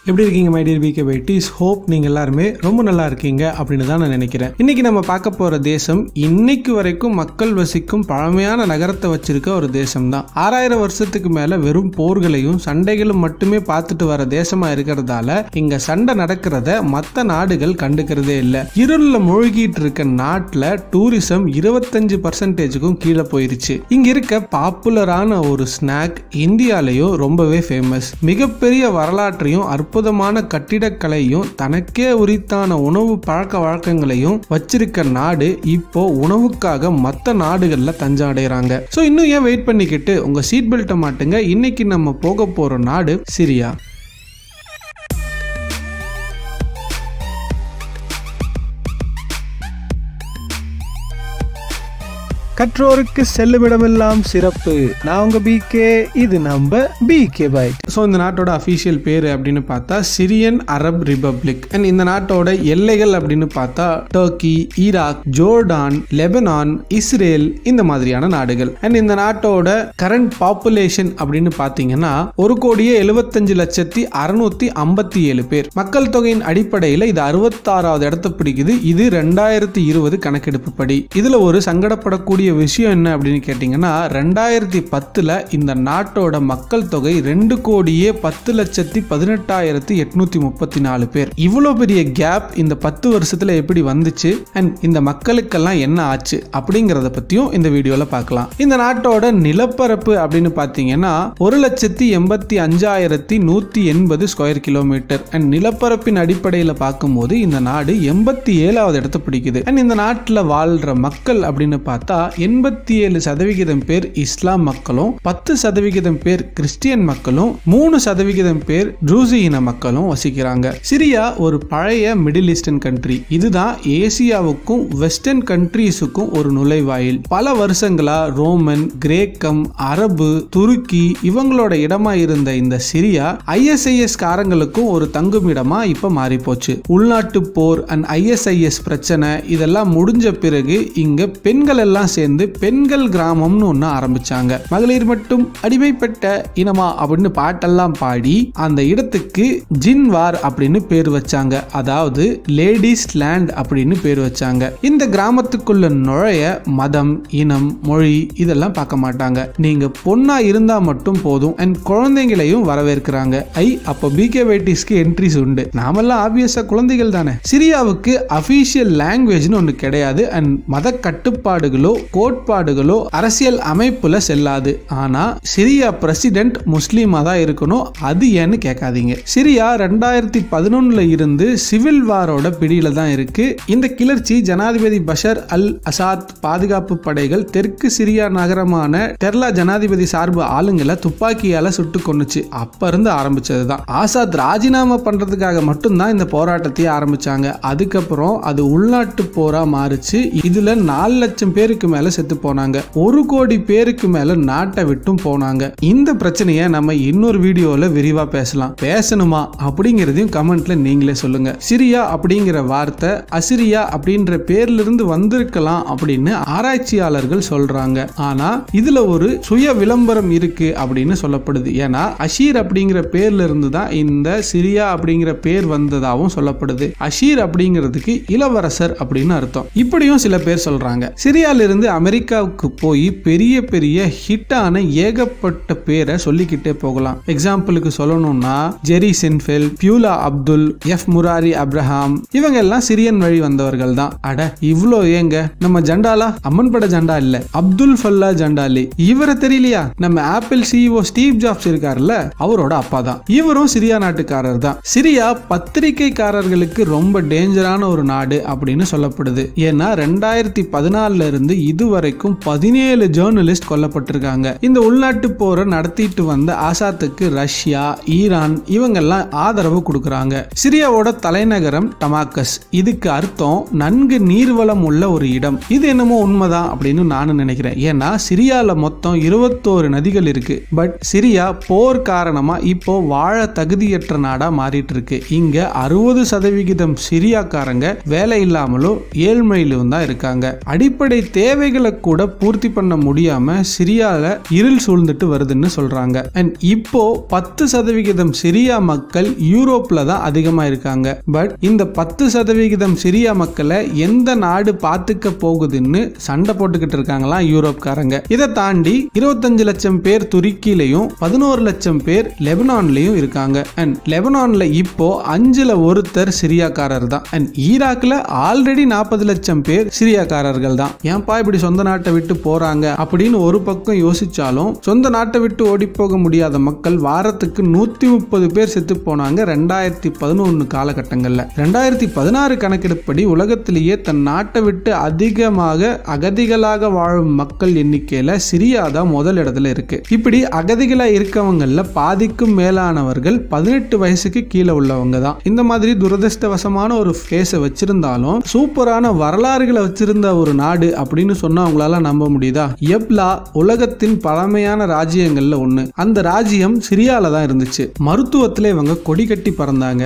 எப்படி இருக்கீங்க my dear Bkbytes? Hope நீங்க எல்லாருமே ரொம்ப நல்லா இருக்கீங்க அப்படின்னு தான் நான் நினைக்கிறேன். இன்னைக்கு நம்ம பார்க்க போற தேசம் இன்னைக்கு வரைக்கும் மக்கள் வசிக்கும் பழமையான நகரத்தை வச்சிருக்க ஒரு தேசம் தான். 6000 வருஷத்துக்கு மேல வெறும் போர்களையும் சண்டைகளும் மட்டுமே பார்த்துட்டு வர தேசமா இருக்கிறதால இங்க சண்டை நடக்கிறத மற்ற நாடுகள் கண்டுக்கிறதே இல்லை. இருள்ல மூழ்கிட்டு இருக்க நாட்டுல டூரிசம் 25% கீழே போயிருச்சு. இங்க இருக்க பாப்புலரான ஒரு ஸ்நாக் இந்தியாலயும் ரொம்பவே ஃபேமஸ். மிகப்பெரிய வரலாற்றையும் அற்புதமான கட்டிடக்கலையும் தனக்கே உரித்தான உணவு பழக்க வழக்கங்களையும் வச்சிருக்க நாடு இப்போ உணவுக்காக மற்ற நாடுகள்ல தஞ்சம் அடைகிறாங்க. சோ இன்னும் ஏன் வெயிட் பண்ணிக்கிட்டு உங்க சீட் பெல்ட்டை மாட்டுங்க. இன்னைக்கு நம்ம போக போற நாடு சிரியா. கற்றோருக்கு செல்லுமிடமெல்லாம் சிறப்பு. நான் உங்க பிகே, இது நம்ம Bkbytes. ஸோ இந்த நாட்டோட அஃபீஷியல் பேர் அப்படின்னு பார்த்தா சிரியன் அரப் ரிபப்ளிக். அண்ட் இந்த நாட்டோட எல்லைகள் அப்படின்னு பார்த்தா Turkey, Iraq, Jordan, Lebanon, Israel இந்த மாதிரியான நாடுகள். அண்ட் இந்த நாட்டோட கரண்ட் பாப்புலேஷன் அப்படின்னு பார்த்தீங்கன்னா 1,75,657 பேர். மக்கள் தொகையின் அடிப்படையில் இது 66வது இடத்தை பிடிக்குது. இது 2020 கணக்கெடுப்பு படி. இதுல ஒரு சங்கடப்படக்கூடிய விஷயம் என்ன அப்படின்னு கேட்டீங்கன்னா 2010 இந்த நாட்டோட மக்கள் தொகை 2,10,18,834 பேர். இவ்வளவு பெரிய கேப் இந்த 10 வருஷத்துல எப்படி வந்துச்சு அண்ட் இந்த மக்களுக்கெல்லாம் என்ன ஆச்சு அப்படிங்கறத பத்தியும் இந்த வீடியோல பார்க்கலாம். இந்த நாட்டோட நிலப்பரப்பு அப்படின்னு பாத்தீங்கன்னா 1,85,180 ஸ்கொயர் கிலோமீட்டர். அண்ட் நிலப்பரப்பின் அடிப்படையில் பார்க்கும்போது இந்த நாடு 87வது இடத்தை பிடிக்குது. அண்ட் இந்த நாட்டில் வாழ்ற மக்கள் அப்படின்னு பார்த்தா 87% பேர் இஸ்லாம் மக்களும், 10% பேர் கிறிஸ்டியன் மக்களும், 3% பேர் ட்ரூசி இன மக்களும் வசிக்கிறாங்க. சிரியா ஒரு பழைய மிடில் ஈஸ்டர்ன் கண்ட்ரி. இதுதான் ஏசியாவுக்கும் வெஸ்டர்ன் கண்ட்ரீஸுக்கும் ஒரு நுழைவாயில். பல வருஷங்களா ரோமன், கிரேக்கம், அரபு, துருக்கி இவங்களோட இடமா இருந்த இந்த சிரியா ISIS காரங்களுக்கும் ஒரு தங்கும் இடமா இப்ப மாறி போச்சு. உள்நாட்டு போர் அண்ட் ISIS பிரச்சனை இதெல்லாம் முடிஞ்ச பிறகு இங்க பெண்கள் எல்லாம் சேர்ந்து பெண்கள் கிராமம்னு ஒண்ணு ஆரம்பிச்சாங்க. மகளிர் மட்டும் அடிமைப்பட்ட இனமா அப்படின்னு பாட்டெல்லாம் பாடி அந்த இடத்துக்கு ஜின்வார் அப்படின்னு பேர் வச்சாங்க. அதாவது லேடிஸ் லேண்ட் அப்படின்னு பேர் வச்சாங்க. இந்த கிராமத்துக்குள்ள நுழைய மதம், இனம், மொழி இதெல்லாம் பார்க்க மாட்டாங்க. நீங்க பொண்ணா இருந்தா மட்டும் போதும். அண்ட் குழந்தைங்களையும் வரவேற்கிறாங்க. அப்போ Bkbytesக்கு என்ட்ரிஸ் உண்டு. நாமெல்லாம் ஆப்வியஸா குழந்தைகள் தானே. சிரியாவுக்கு அபிஷியல் லாங்குவேஜ்னு ஒண்ணு கிடையாது. அண்ட் மத கட்டுப்பாடுகளோ கோட்பாடுகளோ அரசியல் அமைப்புல செல்லாது. ஆனா சிரியா பிரசிடென்ட் முஸ்லீமா தான் இருக்கணும். அது ஏன்னு கேட்காதீங்க. சிரியா 2011 இருந்து சிவில் வாரோட பிடியில தான் இருக்கு. இந்த கிளர்ச்சி ஜனாதிபதி பஷர் அல் அசாத் பாதுகாப்பு படைகள் தெற்கு சிரியா நகரமான டெர்லா ஜனாதிபதி சார்பு ஆளுங்களை துப்பாக்கியால சுட்டு கொன்னுச்சு. அப்ப இருந்து ஆரம்பிச்சதுதான். ஆசாத் ராஜினாமா பண்றதுக்காக மட்டும்தான் இந்த போராட்டத்தையே ஆரம்பிச்சாங்க. அதுக்கப்புறம் அது உள்நாட்டு போரா மாறுச்சு. இதுல 4 லட்சம் பேருக்கு மேல செத்து போனாங்க. 1 கோடி பேருக்கு மேல நாட்டை விட்டும் போனாங்க. இந்த பிரச்சனையை நம்ம இன்னொரு வீடியோல விரிவா பேசலாம். பேசணுமா அப்படிங்கறதையும் கமெண்ட்ல நீங்களே சொல்லுங்க. சிரியா அப்படிங்கிற வார்த்தை அசிரியா அப்படின்ற பேர்ல இருந்து வந்திருக்கலாம் அப்படின்னு ஆராய்ச்சியாளர்கள் சொல்றாங்க. ஆனா இதுல ஒரு சுய விளம்பரம் இருக்கு அப்படின்னு சொல்லப்படுது. ஏன்னா அஷீர் அப்படிங்கிற பேர்ல இருந்து தான் இந்த சிரியா அப்படிங்கிற பேர் வந்ததாகவும் சொல்லப்படுது. அஷீர் அப்படிங்கிறதுக்கு இளவரசர் அப்படின்னு அர்த்தம். இப்படியும் சில பேர் சொல்றாங்க. சிரியால இருந்து அமெரிக்காவுக்கு போய் பெரிய பெரிய ஹிட்டான ஏகப்பட்ட பேரை சொல்லிக்கிட்டே போகலாம். எக்ஸாம்பிளுக்கு சொல்லணும்னா Jerry Seinfeld, Paula Abdul, F Murray Abraham இவங்க எல்லாம் சிரியன் வழி வந்தவர்கள் தான். அட இவ்ளோ ஏங்க, நம்ம ஜண்டாலா அம்மன் பட ஜண்டா இல்ல, அப்துல் ஃபல்லா ஜண்டாலி இவரை தெரியலையா? நம்ம ஆப்பிள் CEO ஸ்டீவ் ஜாப்ஸ் இருக்காருல்ல, அவரோட அப்பா தான். இவரும் சிரியா நாட்டுக்காரர் தான். சிரியா பத்திரிகைக்காரர்களுக்கு ரொம்ப டேஞ்சரான ஒரு நாடு அப்படின்னு சொல்லப்படுது. ஏன்னா 2014 இருந்து இதுவரைக்கும் 17 ஜேர்னலிஸ்ட் கொல்லப்பட்டிருக்காங்க. இந்த உள்நாட்டு போரை நடத்திட்டு வந்த ஆசாத்துக்கு ரஷ்யா, ஈரான் இவங்கெல்லாம் ஆதரவு கொடுக்கறாங்க. சிரியாவோட தலைநகரம் டமாஸ்கஸ். இதுக்கு அர்த்தம் நன்கு நீர்வளம் உள்ள ஒரு இடம். இது என்னமோ உண்மைதான் அப்படின்னு நானும் நினைக்கிறேன். ஏன்னா சிரியால மொத்தம் 21 நதிகள் இருக்கு. பட் சிரியா போர் காரணமா இப்போ வாழ தகுதியற்ற நாடா மாறிட்டு இருக்கு. இங்க 60% சிரியாக்காரங்க வேலை இல்லாமலும் ஏழ்மையிலும் தான் இருக்காங்க. அடிப்படை தேவை தேவைகளை கூட பூர்த்தி பண்ண முடியாம சிரியால இருள் சூழ்ந்துட்டு வருதுன்னு சொல்றாங்க. அண்ட் இப்போ 10% சிரியா மக்கள் யூரோப்ல தான் அதிகமா இருக்காங்க. பட் இந்த 10% சிரியா மக்களை எந்த நாடு பாத்துக்க போகுதுன்னு சண்டை போட்டுக்கிட்டு இருக்காங்களா யூரோப்காரங்க. இதை தாண்டி 25 லட்சம் பேர் துருக்கியிலையும் 11 லட்சம் பேர் லெபனான்லயும் இருக்காங்க. அண்ட் லெபனான்ல இப்போ 5ல் ஒருத்தர் சிரியாக்காரர் தான். அண்ட் ஈராக்ல ஆல்ரெடி 40 லட்சம் பேர் சிரியாக்காரர்கள் தான். ஏன்பா இப்படி சொந்த நாட்டை விட்டு போறாங்க அப்படின்னு ஒரு பக்கம் யோசிச்சாலும் சொந்த நாட்டை விட்டு ஓடி போக முடியாத மக்கள் வாரத்துக்கு 130 பேர் செத்து போனாங்க 2011 காலகட்டங்கள்ல. 2016 கணக்கெடுப்படி உலகத்திலேயே தன் நாட்டை விட்டு அதிகமாக அகதிகளாக வாழும் மக்கள் எண்ணிக்கையில சிரியா தான் முதல் இடத்துல இருக்கு. இப்படி அகதிகளா இருக்கவங்கல்ல பாதிக்கும் மேலானவர்கள் 18 வயசுக்கு கீழே உள்ளவங்க தான். இந்த மாதிரி துரதிருஷ்டவசமான ஒரு ஃபேஸை வச்சிருந்தாலும் சூப்பரான வரலாறுகளை வச்சிருந்த ஒரு நாடு அப்படின்னு சொன்னா அவங்களால நம்ப முடியுதா? எப்லா உலகத்தின் பழமையான ராஜ்யங்கள்ல ஒண்ணு. அந்த ராஜ்யம் சிரியால தான் இருந்துச்சு. மருத்துவத்துல இவங்க கொடி கட்டி பறந்தாங்க.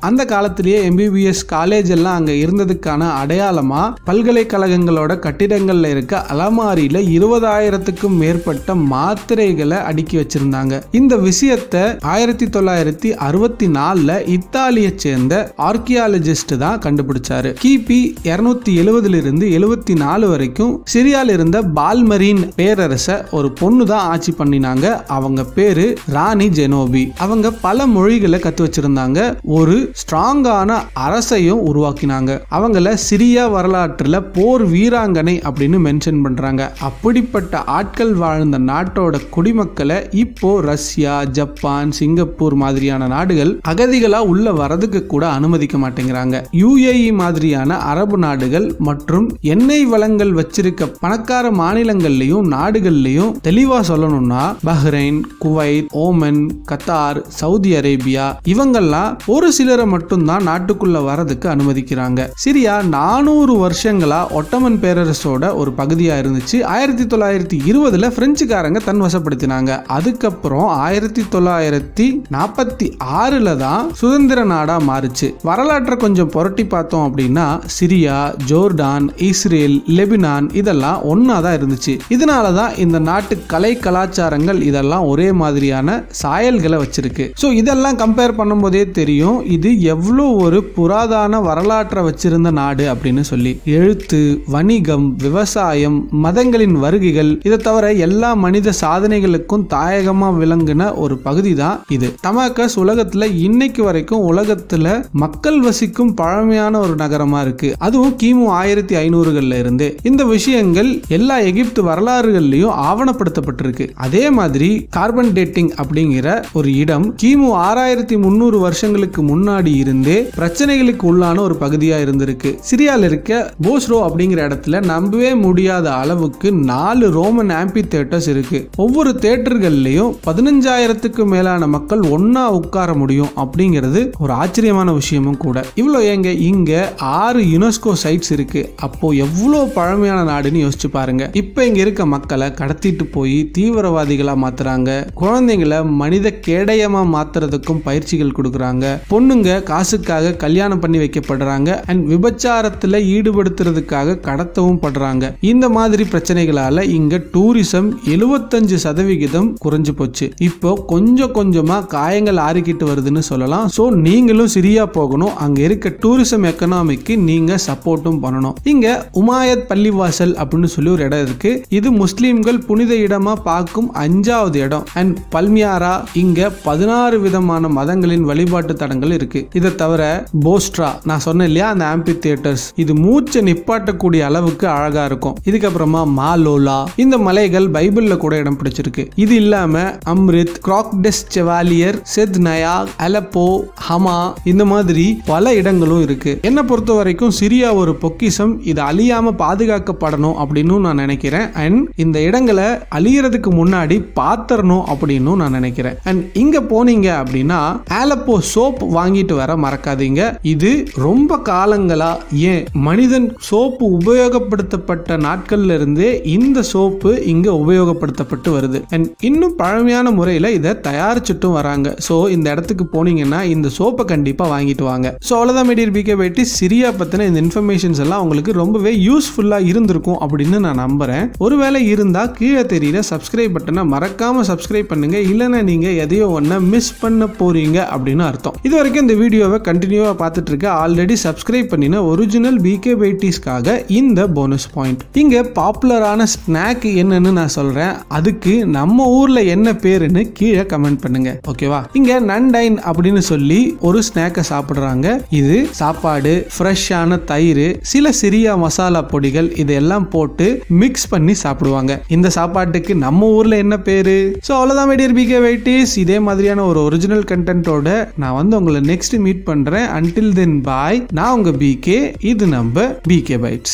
அந்த காலத்திலேயே MBBS காலேஜ் எல்லாம் அங்க இருந்ததுக்கான அடையாளமா பல்கலைக்கழகங்களோட கட்டிடங்கள்ல இருக்க அலமாரியில 20,000க்கும் மேற்பட்ட மாத்திரைகளை அடுக்கி வச்சிருந்தாங்க. இந்த விஷயத்தை 1964ல இத்தாலியை சேர்ந்த ஆர்கியாலஜிஸ்ட் தான் கண்டுபிடிச்சாரு. கிபி 270 இருந்து 74 வரைக்கும் சிரியால இருந்த பால்மரீன் பேரரச ஒரு பொண்ணு தான் ஆட்சி பண்ணினாங்க. அவங்க பேரு ராணி ஜெனோபி. அவங்க பல மொழிகளை கத்து வச்சிருந்தாங்க. ஒரு ஸ்ட்ராங்கான அரசையும் உருவாக்கினாங்க. அவங்கள சிரியா வரலாற்றுல போர் வீராங்கனை அப்படின்னு மென்ஷன் பண்றாங்க. அப்படிப்பட்ட ஆட்கள் வாழ்ந்த நாட்டோட குடிமக்களை இப்போ ரஷ்யா, ஜப்பான், சிங்கப்பூர் மாதிரியான நாடுகள் அகதிகளா உள்ள வரதுக்கு கூட அனுமதிக்க மாட்டேங்கிறாங்க. UAE மாதிரியான அரபு நாடுகள் மற்றும் எண்ணெய் வளங்கள் வச்சிருக்க பணக்கார மாநிலங்கள்லயும் நாடுகள்லயும் தெளிவா சொல்லணும்னா Bahrain, Kuwait, Oman, Qatar, Saudi Arabia இவங்கெல்லாம் ஒரு சிலரை மட்டும்தான் நாட்டுக்குள்ள வரதுக்கு அனுமதிக்கிறாங்க. சிரியா 400 வருஷங்களா ஒட்டமன் பேரரசோட ஒரு பகுதியா இருந்துச்சு. 1920ல பிரெஞ்சுக்காரங்க தன் வசப்படுத்தினாங்க. அதுக்கப்புறம் 1946ல தான் சுதந்திர நாடா மாறுச்சு. வரலாற்றை கொஞ்சம் புரட்டி பார்த்தோம் அப்படின்னா சிரியா, ஜோர்டான், இஸ்ரேல், லெபனான் இதெல்லாம் ஒன்னா தான் இருந்துச்சு. இதனாலதான் இந்த நாட்டு கலை கலாச்சாரங்கள் இதெல்லாம் ஒரே மாதிரியான சாயல்களை வச்சிருக்கு. சோ இதெல்லாம் கம்பேர் பண்ணும்போதே தெரியும் இது எவ்வளவு ஒரு புராதன வரலாற்றை வச்சிருந்த நாடு அப்படின்னு சொல்லி. எழுத்து, வணிகம், விவசாயம், மதங்களின் வருகைகள் இதை தவிர எல்லா மனித சாதனைகளுக்கும் தாயகமா விளங்கின ஒரு பகுதி தான் இது. டமாஸ்கஸ் உலகத்துல இன்னைக்கு வரைக்கும் உலகத்துல மக்கள் வசிக்கும் பழமையான ஒரு நகரமா இருக்கு. அதுவும் கிமு 1500கள்ல இருந்து. இந்த விஷயங்கள் எல்லா எகிப்து வரலாறுகள்லயும் ஆவணப்படுத்தப்பட்டிருக்கு. அதே மாதிரி கார்பன் டேட்டிங் அப்படிங்கிற ஒரு இடம் கிமு 6300 வருஷங்களுக்கு முன்னாடி இருந்தே பிரச்சனைகளுக்கு உள்ளான ஒரு பகுதியா இருந்திருக்கு. சிரியால இருக்க போஸ்ரோ அப்படிங்கிற இடத்துல நம்பவே முடியாத அளவுக்கு 4 ரோமன் ஆம்பி தியேட்டர்ஸ் இருக்கு. ஒவ்வொரு தியேட்டர்கள்லயும் 15,000க்கு மேலான மக்கள் ஒன்னா உட்கார முடியும் அப்படிங்கிறது ஒரு ஆச்சரியமான விஷயமும் கூட. இவ்வளவு ஏங்க இங்க 6 யுனெஸ்கோ சைட்ஸ் இருக்கு. அப்போ எவ்வளவு பழமையான நாடுன்னு யோசிச்சு பாருங்க. இப்ப இங்க இருக்க மக்களை கடத்திட்டு போய் தீவிரவாதிகளா மாத்துறாங்க. குழந்தைங்களை மனித கேடயமா மாத்துறதுக்கும் பயிற்சிகள் கொடுக்கறாங்க. பொண்ணுங்க காசுக்காக கல்யாணம் பண்ணி வைக்கப்படுறாங்க. அண்ட் விபச்சாரத்துல ஈடுபடுத்துறதுக்காக கடத்தவும் படுறாங்க. இந்த மாதிரி பிரச்சனைகளால இங்க டூரிசம் 75% குறைஞ்சு போச்சு. இப்போ கொஞ்சம் கொஞ்சமா காயங்கள் ஆறிக்கிட்டு வருதுன்னு சொல்லலாம். சோ நீங்களும் சிரியா போகணும். அங்க இருக்க டூரிசம் எக்கனாமிக்கு நீங்க சப்போர்ட்டும் பண்ணணும். இங்க உமாயத் பள்ளிவாசல் அப்படின்னு சொல்லி ஒரு இடம் இருக்கு. இது முஸ்லிம்கள் புனித இடமா பார்க்கும் 5வது இடம். அண்ட் பல்மியாரா இங்க 16 விதமான மதங்களின் வழிபாட்டு தடங்கள் இருக்கு. இதை தவிர போஸ்ட்ரா நான் சொன்னேன் இல்லையா அந்த ஆம்பி தியேட்டர்ஸ் இது மூச்சை நிப்பாட்டக்கூடிய அளவுக்கு அழகா இருக்கும். இதுக்கப்புறமா மாலோலா இந்த மலைகள் பைபிள்ல கூட இடம் பிடிச்சிருக்கு. இது இல்லாம அம்ரித், கிராக்டெஸ் செவாலியர், செத் நயா, அலப்போ, ஹமா இந்த மாதிரி பல இடங்களும் இருக்கு. என்ன பொறுத்த வரைக்கும் சிரியா ஒரு பொக்கிஷம். இது அழியாம பாதுகாக்கப்படணும் அப்படின்னு நான் நினைக்கிறேன். அண்ட் இந்த இடங்களை அழியறதுக்கு முன்னாடி பாத்திரணும் அப்படின்னு நான் நினைக்கிறேன். அண்ட் இங்க போனீங்க அப்படின்னா ஆலப்போ சோப் வாங்கிட்டு வர மறக்காதீங்க. இது ரொம்ப காலங்களா ஏன் மனிதன் சோப்பு உபயோகப்படுத்தப்பட்ட நாட்கள்ல இருந்தே இந்த சோப்பு இங்க உபயோகப்படுத்தப்பட்டு வருது. அண்ட் இன்னும் பழமையான முறையில இதை தயாரிச்சுட்டும் வராங்க. சோ இந்த இடத்துக்கு போனீங்கன்னா இந்த சோப்பை கண்டிப்பா வாங்கிட்டு வாங்க. சோ அவ்வளவுதான் மெடியர் பிகே பைட்டி சிரியா பத்தின இந்த இன்ஃபர்மேஷன்ஸ் எல்லாம் உங்களுக்கு ரொம்பவே யூஸ்ஃபுல்லா இருந்திருக்கும் இருக்கும் அப்படின்னு நான் நம்புறேன். ஒருவேளை இருந்தா கீழே தெரியுற சப்ஸ்கிரைப் பட்டனை மறக்காம சப்ஸ்கிரைப் பண்ணுங்க. இல்லைன்னா நீங்க எதையோ ஒன்ன மிஸ் பண்ண போறீங்க அப்படின்னு அர்த்தம். இது வரைக்கும் இந்த வீடியோவை கண்டினியூவா பார்த்துட்டு இருக்க ஆல்ரெடி சப்ஸ்கிரைப் பண்ணின ஒரிஜினல் பிகேபைட்டீஸ்க்காக இந்த போனஸ் பாயிண்ட். இங்க பாப்புலரான ஸ்நாக் என்னன்னு நான் சொல்றேன். அதுக்கு நம்ம ஊர்ல என்ன பேருன்னு கீழே கமெண்ட் பண்ணுங்க. ஓகேவா? இங்க நண்டைன் அப்படின்னு சொல்லி ஒரு ஸ்நாக்கை சாப்பிடுறாங்க. இது சாப்பாடு, ஃப்ரெஷ்ஷான தயிர், சில சிரியா மசாலா பொடிகள் இதெல்லாம் போட்டு மிக்ஸ் பண்ணி சாப்பிடுவாங்க. இந்த சாப்பாட்டுக்கு நம்ம ஊர்ல என்ன பேரு? சோ அவ்வளவுதான் மை டியர் bkbytees. இதே மாதிரியான ஒரு ஒரிஜினல் கண்டென்ட்டோட நான் உங்களை நெக்ஸ்ட் மீட் பண்றேன். until then bye. நான் உங்க BK. இது நம்ம bkbytes.